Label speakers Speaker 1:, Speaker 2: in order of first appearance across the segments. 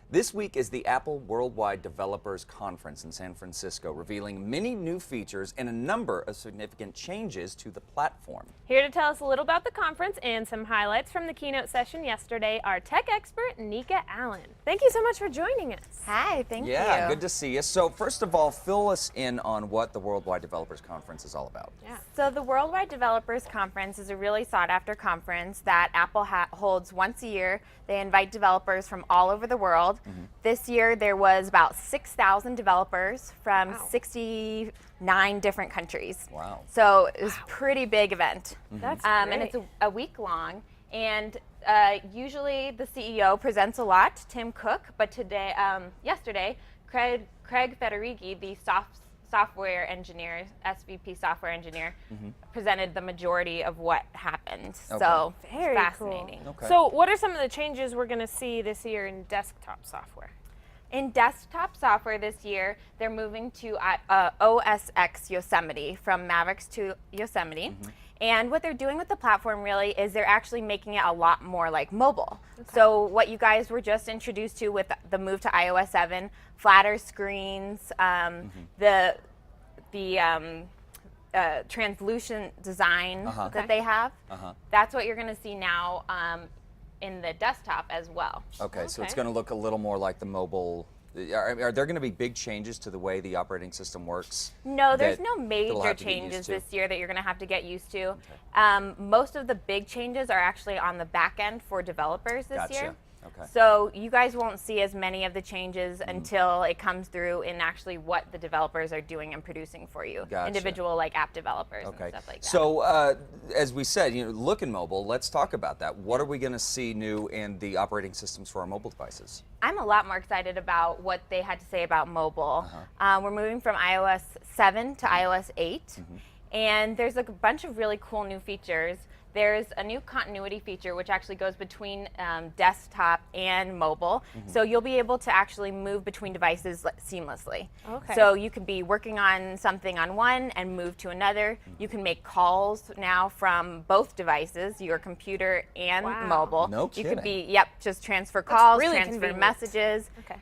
Speaker 1: This week is the Apple Worldwide Developers Conference in San Francisco, revealing many new features and a number of significant changes to the platform.
Speaker 2: Here to tell us a little about the conference and some highlights from the keynote session yesterday, our tech expert, Nika Allen. Thank you so much for joining us.
Speaker 3: Hi, thank you.
Speaker 1: Yeah, good to see you. So first of all, fill us in on what the Worldwide Developers Conference is all about.
Speaker 3: Yeah. So the Worldwide Developers Conference is a really sought-after conference that Apple holds once a year. They invite developers from all over the world. This year there was about 6,000 developers from 69 different countries.
Speaker 1: Wow.
Speaker 3: So it was a pretty big event.
Speaker 2: That's
Speaker 3: And
Speaker 2: great.
Speaker 3: it's a week long. And usually the CEO presents a lot, Tim Cook, but today, yesterday, Craig Federighi, the software engineer, SVP software engineer, presented the majority of what happened.
Speaker 1: Okay.
Speaker 3: So
Speaker 2: Very
Speaker 3: fascinating.
Speaker 2: cool.
Speaker 1: Okay.
Speaker 2: So what are some of the changes we're going to see this year in desktop software?
Speaker 3: In desktop software this year, they're moving to OS X Yosemite, from Mavericks to Yosemite. And what they're doing with the platform really is they're actually making it a lot more like mobile. So what you guys were just introduced to with the move to iOS 7, flatter screens, the translucent design that they have, that's what you're going to see now in the desktop as well.
Speaker 1: Okay, so it's
Speaker 2: Okay.
Speaker 1: going to look a little more like the mobile. Are there going to be big changes to the way the operating system works?
Speaker 3: No, there's
Speaker 1: that
Speaker 3: no
Speaker 1: it'll
Speaker 3: major
Speaker 1: have to get used
Speaker 3: changes
Speaker 1: to?
Speaker 3: this year that you're going to have to get used to. Most of the big changes are actually on the back end for developers this year.
Speaker 1: Okay.
Speaker 3: So you guys won't see as many of the changes until it comes through in actually what the developers are doing and producing for you.
Speaker 1: Gotcha.
Speaker 3: Individual like app developers
Speaker 1: Okay.
Speaker 3: and stuff like that.
Speaker 1: So as we said, look in mobile. Let's talk about that. What are we going to see new in the operating systems for our mobile devices?
Speaker 3: I'm a lot more excited about what they had to say about mobile. We're moving from iOS 7 to iOS 8, and there's a bunch of really cool new features. There's a new continuity feature which actually goes between desktop and mobile. So you'll be able to actually move between devices seamlessly.
Speaker 2: Okay.
Speaker 3: So you could be working on something on one and move to another. You can make calls now from both devices, your computer and
Speaker 2: Wow.
Speaker 3: mobile.
Speaker 1: No
Speaker 3: You could
Speaker 1: kidding.
Speaker 3: be, just transfer calls,
Speaker 2: really
Speaker 3: transfer
Speaker 2: convenient.
Speaker 3: messages,
Speaker 2: Okay.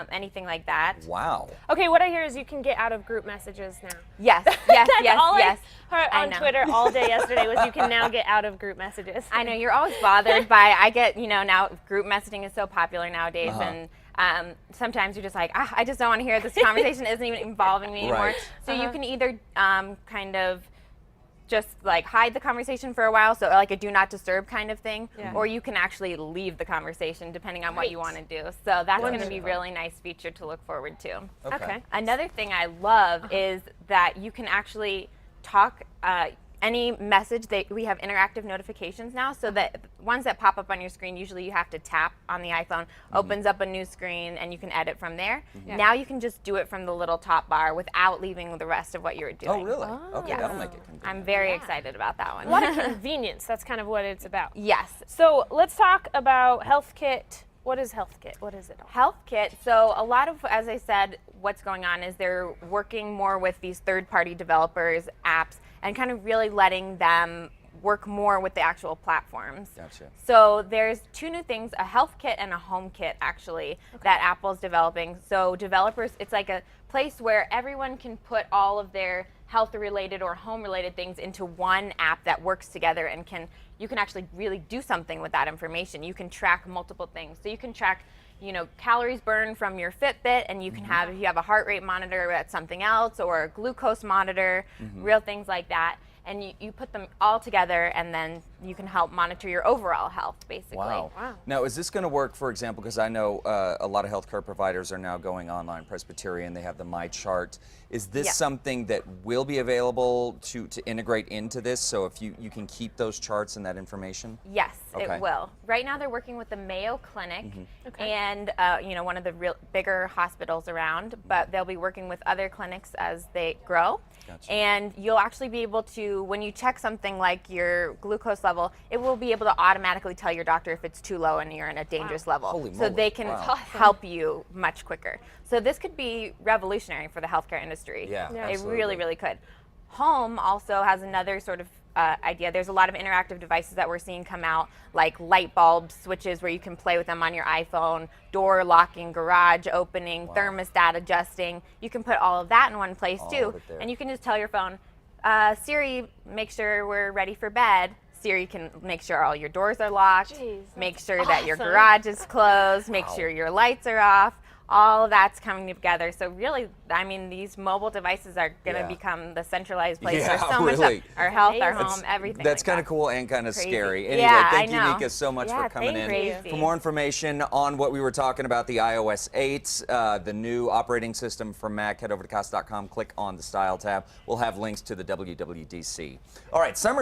Speaker 3: anything like that.
Speaker 1: Wow.
Speaker 2: Okay, what I hear is you can get out of group messages now.
Speaker 3: Yes, yes,
Speaker 2: That's
Speaker 3: yes,
Speaker 2: all
Speaker 3: yes.
Speaker 2: I heard
Speaker 3: I
Speaker 2: on
Speaker 3: know.
Speaker 2: Twitter all day yesterday was you can now get out of group messages.
Speaker 3: I know you're always bothered by, I get, now group messaging is so popular nowadays, and sometimes you're just like, I just don't want to hear this conversation isn't even involving me anymore.
Speaker 1: Right.
Speaker 3: So you can either kind of just like hide the conversation for a while, so like a do not disturb kind of thing, or you can actually leave the conversation depending on what you want to do. So that's going to be a really nice feature to look forward to.
Speaker 2: Okay.
Speaker 3: Another thing I love is that you can actually talk any message. We have interactive notifications now, so that ones that pop up on your screen, usually you have to tap on the iPhone, opens up a new screen, and you can edit from there. Now you can just do it from the little top bar without leaving the rest of what you were doing.
Speaker 1: Oh, really? Okay,
Speaker 3: Yes.
Speaker 1: that'll make it convenient.
Speaker 3: I'm very excited about that one.
Speaker 2: A lot of convenience, that's kind of what it's about.
Speaker 3: Yes.
Speaker 2: So let's talk about HealthKit. What is HealthKit? What is it all?
Speaker 3: HealthKit, so a lot of, as I said, what's going on is they're working more with these third-party developers, apps, and kind of really letting them work more with the actual platforms.
Speaker 1: Gotcha.
Speaker 3: So there's two new things, a health kit and a home kit actually, that Apple's developing. So developers, it's like a place where everyone can put all of their health-related or home-related things into one app that works together and you can actually really do something with that information. You can track multiple things. So you can track calories burned from your Fitbit, and you can have, if you have a heart rate monitor, that's something else, or a glucose monitor, real things like that. And you put them all together, and then you can help monitor your overall health, basically.
Speaker 1: Wow.
Speaker 2: Wow.
Speaker 1: Now, is this going to work, for example, because I know a lot of healthcare providers are now going online, Presbyterian, they have the My Chart. Is this something that will be available to integrate into this, so if you can keep those charts and that information?
Speaker 3: Yes,
Speaker 1: Okay.
Speaker 3: it will. Right now they're working with the Mayo Clinic and one of the real bigger hospitals around, but they'll be working with other clinics as they grow.
Speaker 1: Gotcha.
Speaker 3: And you'll actually be able to, when you check something like your glucose level, it will be able to automatically tell your doctor if it's too low and you're in a dangerous level.
Speaker 1: Holy
Speaker 3: so
Speaker 1: moly.
Speaker 3: they can
Speaker 1: Wow.
Speaker 3: help you much quicker. So this could be revolutionary for the healthcare industry.
Speaker 1: Yeah,
Speaker 3: It
Speaker 1: absolutely.
Speaker 3: really, really could. Home also has another sort of idea. There's a lot of interactive devices that we're seeing come out, like light bulb switches where you can play with them on your iPhone, door locking, garage opening, thermostat adjusting. You can put all of that in one place too, and you can just tell your phone, Siri, make sure we're ready for bed. Siri can make sure all your doors are locked, make sure that your garage is closed, make sure your lights are off. All of that's coming together. So really, I mean, these mobile devices are going to become the centralized place for so much of our health, our home, everything.
Speaker 1: That's
Speaker 3: like
Speaker 1: kind of cool and kind of scary. Anyway,
Speaker 3: Yeah,
Speaker 1: thank
Speaker 3: I
Speaker 1: you,
Speaker 3: know.
Speaker 1: Nika, so much for coming in.
Speaker 3: Crazy.
Speaker 1: For more information on what we were talking about, the iOS 8, the new operating system from Mac, head over to Casa.com, click on the Style tab. We'll have links to the WWDC. All right, summer.